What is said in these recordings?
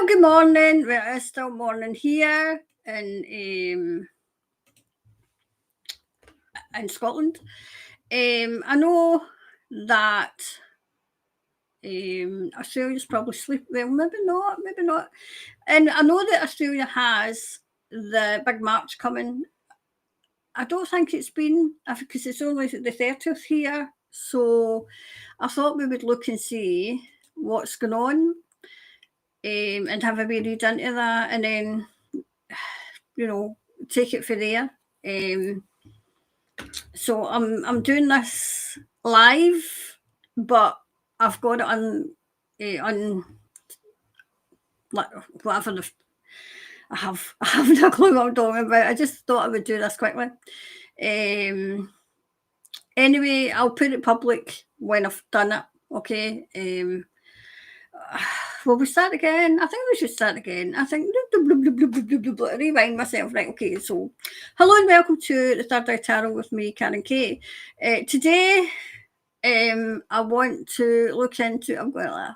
good morning. Well, it's still morning here in Scotland. I know that Australia's probably sleeping. Well, maybe not. And I know that Australia has the big march coming. I don't think it's been, because it's only the 30th here. So I thought we would look and see what's going on and have a wee read into that, and then, take it from there. So I'm doing this live, but I've got it on like whatever I have no clue what I'm talking about. I just thought I would do this quickly. Anyway, I'll put it public when I've done it. Okay. Will we start again? I think we should start again. I think rewind myself. Right, okay, so hello and welcome to the Third Eye Tarot with me, Karen Kay. Today, I want to look into, I'm going to laugh.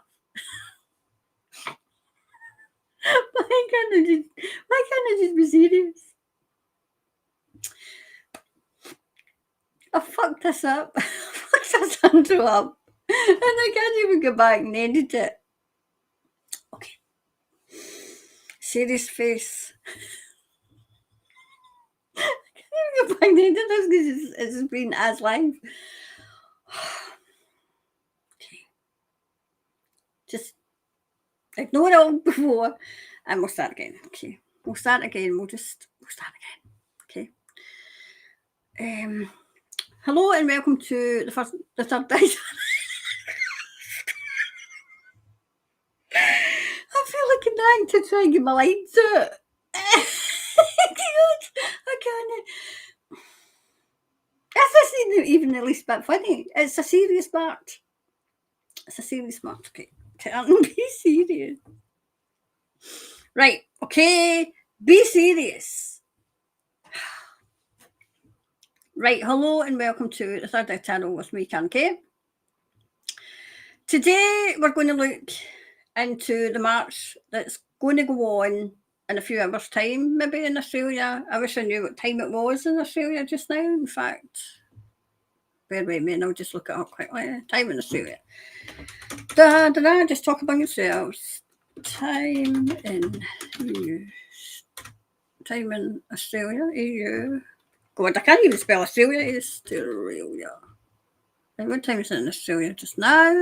Why can't I just be serious? I fucked this up. I fucked this intro up. And I can't even go back and edit it. Okay. Serious face. I can't even go back and edit this because it's been as live. Okay. Just ignore it all before and we'll start again. Okay. We'll start again. We'll start again. Okay. Hello and welcome to the Third Eye. I feel like an actor trying to get my lines out. I can't. This isn't even the least bit funny. It's a serious march. Okay. Can't be serious. Right. Okay. Be serious. Right. Hello and welcome to the Third Eye Tarot with me, Karen Kay. Today we're going to look into the march that's going to go on in a few hours' time, maybe in Australia. I wish I knew what time it was in Australia just now. In fact, bear with me and I'll just look it up quickly. Time in Australia. Just talk about yourselves. Time in Australia. EU. God, I can't even spell Australia. Australia. What time is it in Australia just now?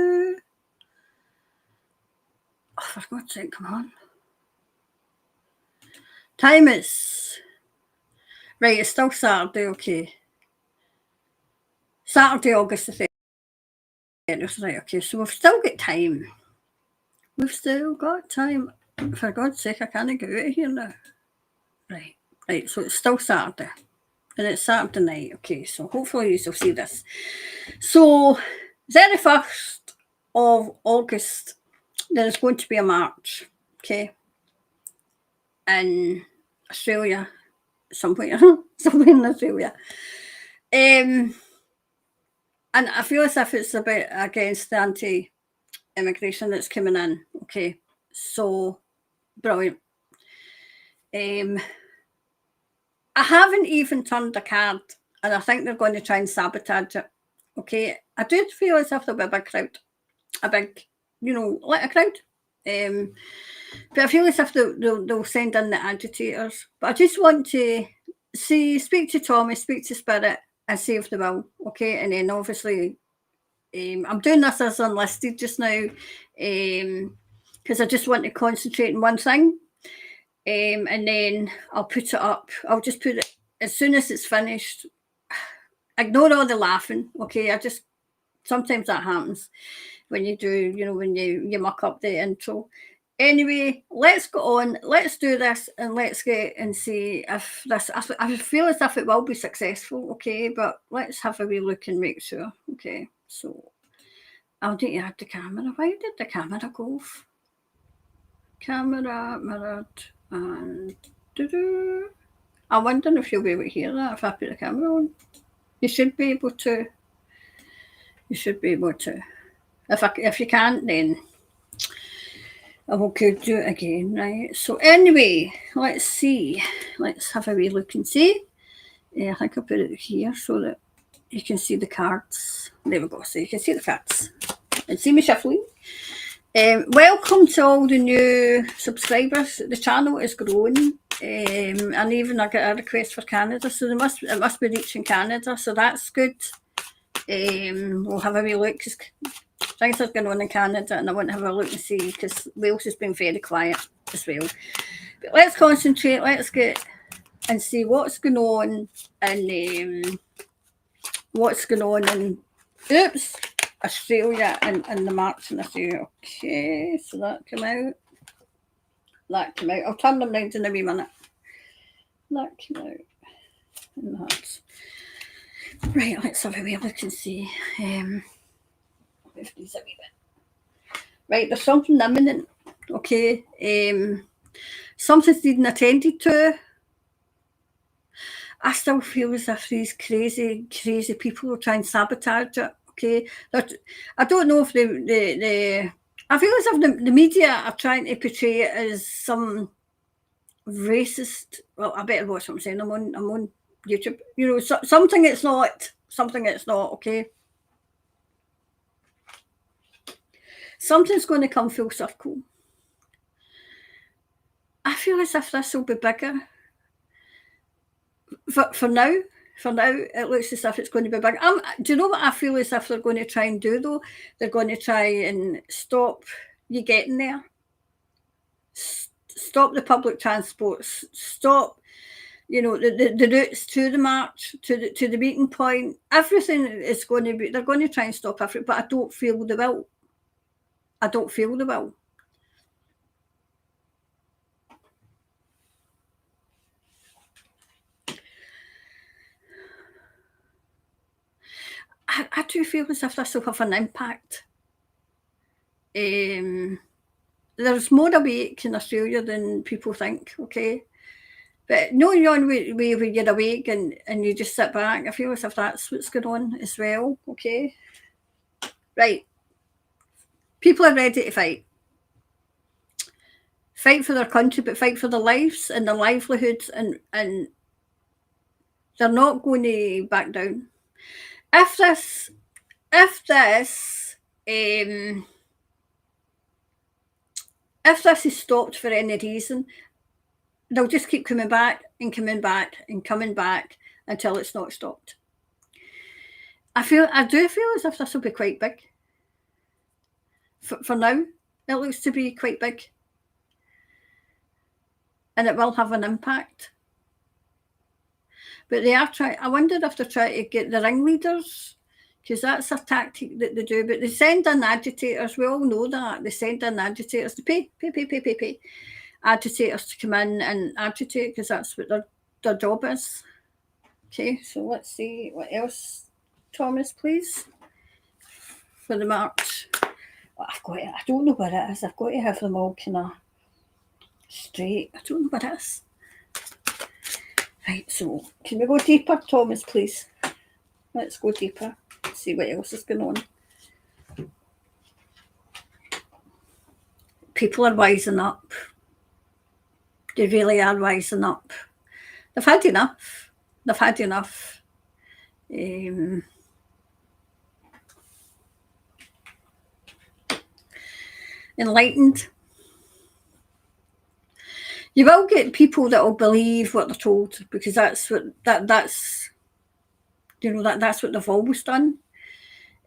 Oh, for God's sake, come on. Time is... Right, it's still Saturday, okay. Saturday, August the 30th. Right, okay, so we've still got time. For God's sake, I can't get out of here now. Right, so it's still Saturday. And it's Saturday night, okay, so hopefully you'll see this. So, 31st of August, there's going to be a march, okay, in Australia, somewhere in Australia. And I feel as if it's a bit against the anti-immigration that's coming in, okay, so brilliant. I haven't even turned a card, and I think they're going to try and sabotage it, okay. I do feel as if there'll be a big crowd, like a crowd. But I feel as if they'll send in the agitators. But I just want to speak to Tommy, speak to Spirit, and see if they will, okay. And then obviously, I'm doing this as unlisted just now, because I just want to concentrate on one thing. And then I'll put it up. I'll just put it as soon as it's finished. Ignore all the laughing, okay. Sometimes that happens when you do, when you muck up the intro. Anyway, let's go on. Let's do this and let's get and see if this. I feel as if it will be successful, okay. But let's have a wee look and make sure, okay. So I'll need to add the camera. Why did the camera go off? Camera mirrored and I'm wondering if you'll be able to hear that if I put the camera on. You should be able to. If you can't, then I could do it again, right? So anyway, let's see. Let's have a wee look and see. I think I'll put it here so that you can see the cards. There we go. So you can see the cards and see me shuffling. Welcome to all the new subscribers. The channel is growing. And even I got a request for Canada, so it must be reaching Canada, so that's good. We'll have a wee look, because things are going on in Canada, and I want to have a look and see, because Wales has been very quiet as well. But let's concentrate, let's get and see what's going on, and what's going on in Australia and the march in Australia. Okay, so that came out. I'll turn them round in a wee minute. That came out. And that's right. Let's have a wee look and see. Move these a wee bit. Right, there's something imminent. Okay. Something's needing attended to. I still feel as if these crazy people will try and sabotage it. Okay. I don't know if I feel as if the media are trying to portray it as some racist. Well, I better watch what I'm saying. I'm on YouTube. You know, something it's not. Something it's not. Okay. Something's going to come full circle. I feel as if this will be bigger. For now, it looks as if it's going to be big. Do you know what I feel as if they're going to try and do, though? They're going to try and stop you getting there. Stop the public transport. Stop, you know, the routes to the march, to the meeting point. Everything is going to be, they're going to try and stop everything, but I don't feel they will. I don't feel they will. I do feel as if this will have an impact. There's more awake in Australia than people think, okay? But no, you're on way when you're awake and you just sit back. I feel as if that's what's going on as well, okay? Right. People are ready to fight. Fight for their country, but fight for their lives and their livelihoods, and they're not going to back down. If this is stopped for any reason, they'll just keep coming back and coming back and coming back until it's not stopped. I do feel as if this will be quite big. For now, it looks to be quite big. And it will have an impact. But they are trying, I wonder if they're trying to get the ringleaders, because that's a tactic that they do. But they send in agitators, we all know that. They send in agitators to pay agitators to come in and agitate, because that's what their job is. Okay, so let's see what else, Thomas, please, for the march. Well, I don't know what it is. I've got to have them all kind of straight. I don't know what it is. Right, so can we go deeper, Thomas, please? Let's go deeper. See what else is going on. People are wising up. They really are wising up. They've had enough. They've had enough. Enlightened. You will get people that will believe what they're told, because that's what that's you know that's what they've always done,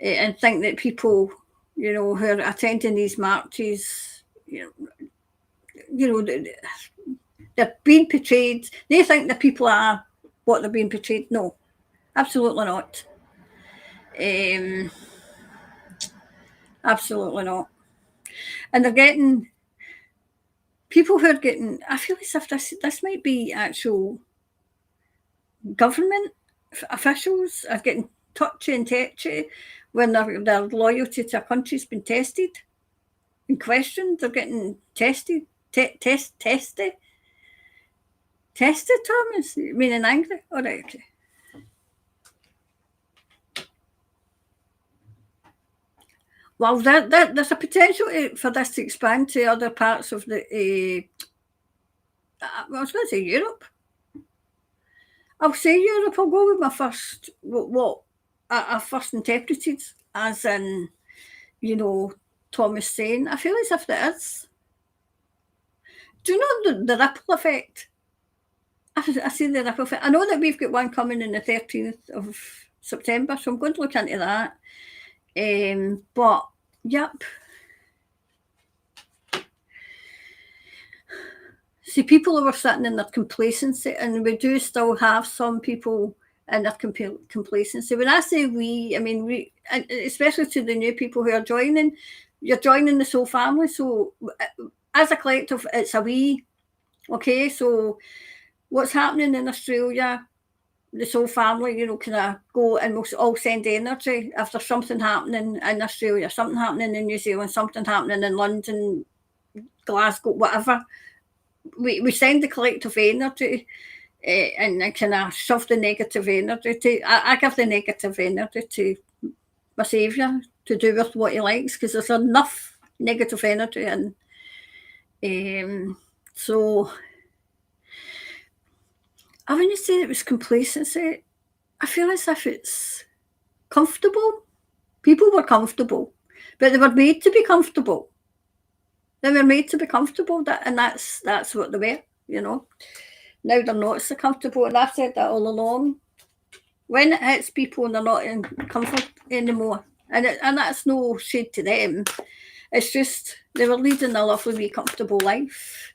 and think that people, you know, who are attending these marches, you know, they're being portrayed. They think the people are what they're being portrayed. No, absolutely not. Absolutely not. And they're getting people who are getting. I feel as if this might be actual government officials are getting touchy and tetchy when their loyalty to a country's been tested and questioned. They're getting tested. Tested, Thomas? Meaning angry? All right, okay. Well, there's a potential for this to expand to other parts of I was going to say Europe. I'll say Europe. I'll go with my first, what I first interpreted as in, Thomas saying. I feel as if there is. Do you know the ripple effect? I see the ripple effect. I know that we've got one coming on the 13th of September, so I'm going to look into that. But, yep. See, people who are sitting in their complacency, and we do still have some people in their complacency. When I say we, I mean we, especially to the new people who are joining, you're joining the Soul family. So as a collective, it's a we. Okay, so what's happening in Australia, the Soul family, kind of go and we'll all send energy if there's something happening in Australia, something happening in New Zealand, something happening in London, Glasgow, whatever. We send the collective energy and kind of shove the negative energy to. I give the negative energy to my saviour to do with what he likes, because there's enough negative energy, and so I wouldn't say it was complacency. I feel as if it's comfortable. People were comfortable, but they were made to be comfortable. They were made to be comfortable, and that's what they were, Now they're not so comfortable, and I've said that all along. When it hits people and they're not in comfort anymore, and that's no shade to them, it's just they were leading a lovely, wee, comfortable life.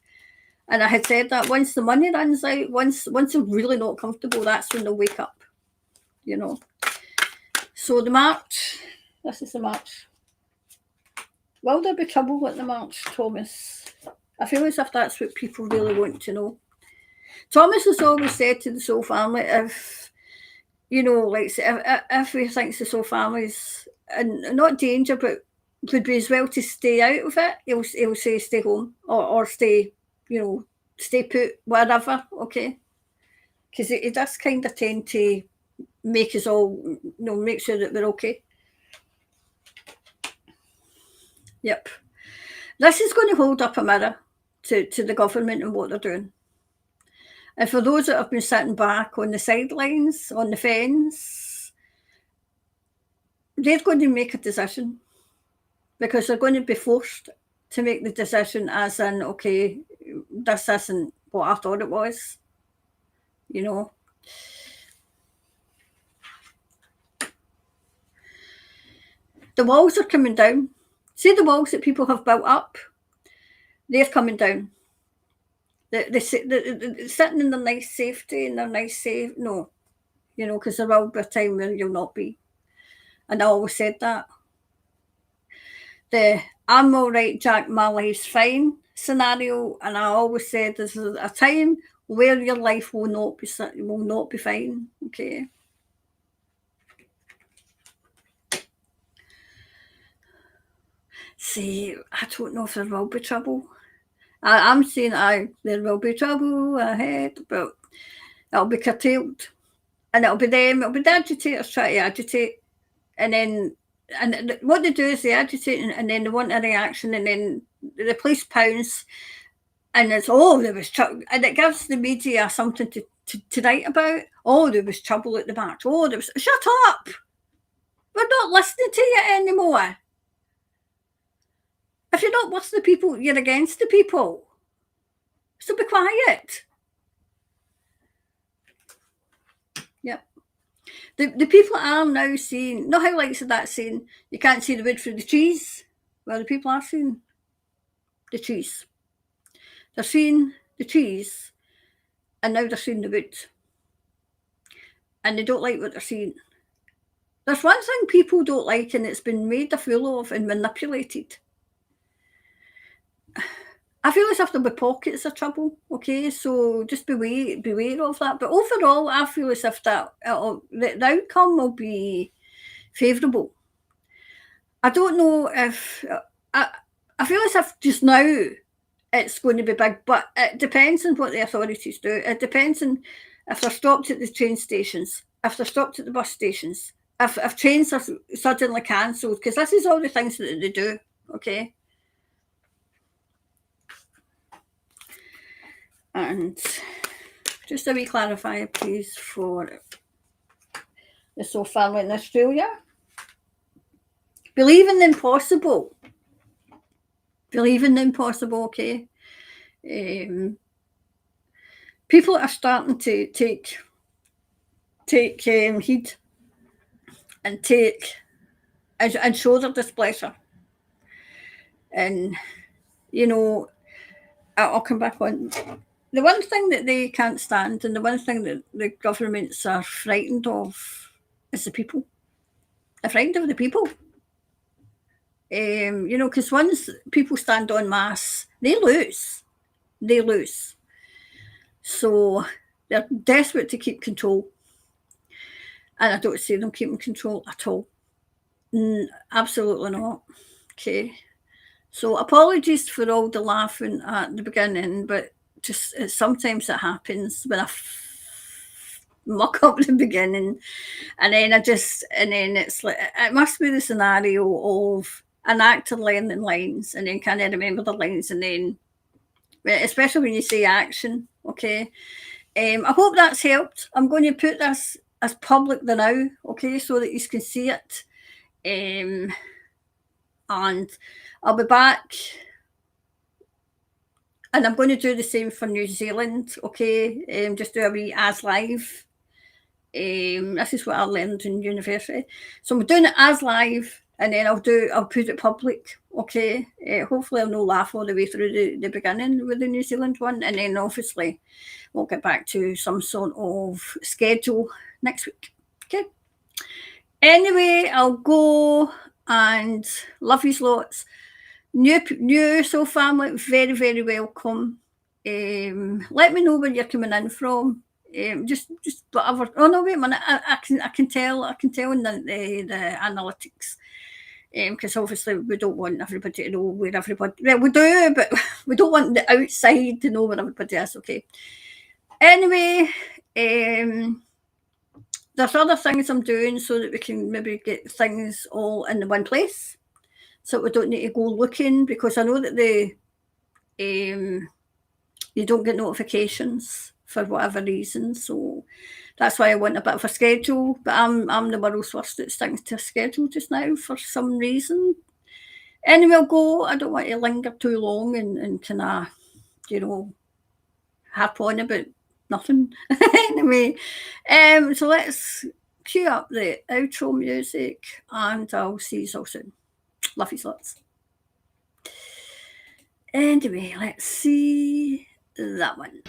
And I had said that once the money runs out, once they're really not comfortable, that's when they'll wake up, So the March, this is the March. Will there be trouble at the March, Thomas? I feel as if that's what people really want to know. Thomas has always said to the Soul family, if, if he thinks the Soul family's in not danger, but would be as well to stay out of it, he'll say stay home or stay, stay put, wherever, okay? Because it does kind of tend to make us all, make sure that we're okay. Yep. This is going to hold up a mirror to the government and what they're doing. And for those that have been sitting back on the sidelines, on the fence, they're going to make a decision, because they're going to be forced to make the decision as in, okay, this isn't what I thought it was, The walls are coming down. See the walls that people have built up? They're coming down. They're sitting in their nice safety and their nice safe. No, because there will be a time when you'll not be. And I always said that. The I'm all right, Jack, my life's fine scenario, and I always said there's a time where your life will not be fine. Okay. See, I don't know if there will be trouble. I'm saying there will be trouble ahead, but it'll be curtailed. And it'll be the agitators trying to agitate. And what they do is they agitate and then they want a reaction, and then the police pounce, and it's, there was trouble. And it gives the media something to write about. There was trouble at the march. Shut up! We're not listening to you anymore. If you're not with the people, you're against the people. So be quiet. Yep. The people are now saying, how likes of that saying, you can't see the wood through the trees. Well, the people are seeing the trees. They're seeing the trees, and now they're seeing the wood. And they don't like what they're seeing. There's one thing people don't like, and it's been made a fool of and manipulated. I feel as if there'll be pockets of trouble, okay? So just beware of that. But overall, I feel as if the outcome will be favourable. I don't know if... I feel as if just now it's going to be big, but it depends on what the authorities do. It depends on if they're stopped at the train stations, if they're stopped at the bus stations, if trains are suddenly cancelled, because this is all the things that they do, okay? And just a wee clarifier, please, for the So family in Australia. Believe in the impossible. Believe in the impossible, okay? People are starting to take heed and take and show their displeasure. And, you know, I'll come back on. The one thing that they can't stand, and the one thing that the governments are frightened of, is the people. They're frightened of the people. You know, because once people stand en masse, they lose. They lose. So they're desperate to keep control. And I don't see them keeping control at all. Absolutely not. Okay. So apologies for all the laughing at the beginning, but just sometimes it happens when I muck up the beginning, and then it's like, it must be the scenario of an actor learning lines and then kind of remember the lines, and then, especially when you say action, okay. I hope that's helped. I'm going to put this as public now, okay, so that you can see it. And I'll be back, and I'm going to do the same for New Zealand, okay. Just do a wee as live. This is what I learned in university, so I'm doing it as live, and then I'll put it public, okay. Hopefully I'll no laugh all the way through the beginning with the New Zealand one, and then obviously we'll get back to some sort of schedule next week, okay. Anyway, I'll go, and love you lots. New So family, very, very welcome. Let me know where you're coming in from. Just whatever. Oh no, wait a minute. I can tell in the analytics. Because obviously we don't want everybody to know where everybody. Well, we do, but we don't want the outside to know where everybody is. Okay. Anyway, there's other things I'm doing so that we can maybe get things all in the one place, so we don't need to go looking, because I know that you don't get notifications for whatever reason. So that's why I want a bit of a schedule. But I'm the world's worst at sticking to a schedule just now for some reason. Anyway, I'll go. I don't want to linger too long and kind of, you know, harp on about nothing. Anyway, so let's cue up the outro music, and I'll see you all soon. Love you lots. Anyway, let's see that one.